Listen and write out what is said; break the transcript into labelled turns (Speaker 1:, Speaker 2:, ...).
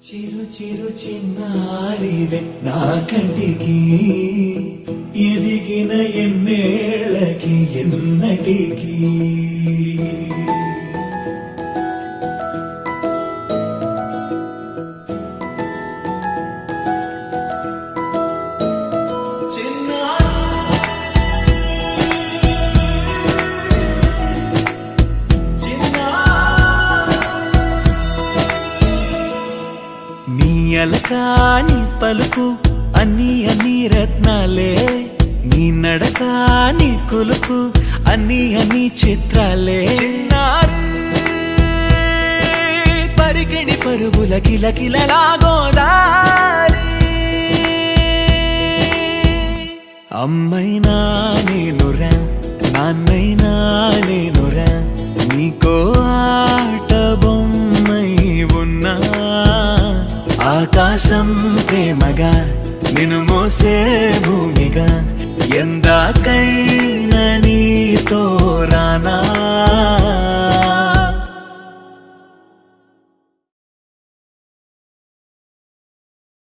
Speaker 1: చిరు చిరు చిన్నారివే నా కంటికి ఎదిగిన ఎన్నేళ్ళకి ఎన్నటికి అలకాని పలుకు అన్ని అన్ని రత్నాలే నీ నడకాని కొలుకు అన్ని అన్ని చిత్రాలే పరికిణి పరుగుల కిలకిలలాగోదారి అమ్మైనా నేనురా నాన్నైనా నేనురా నీకో ఆట బొమ్మై ఉన్నా ఆకాశం ప్రేమగా నిన్ను మోసే భూమిగా ఎందాకై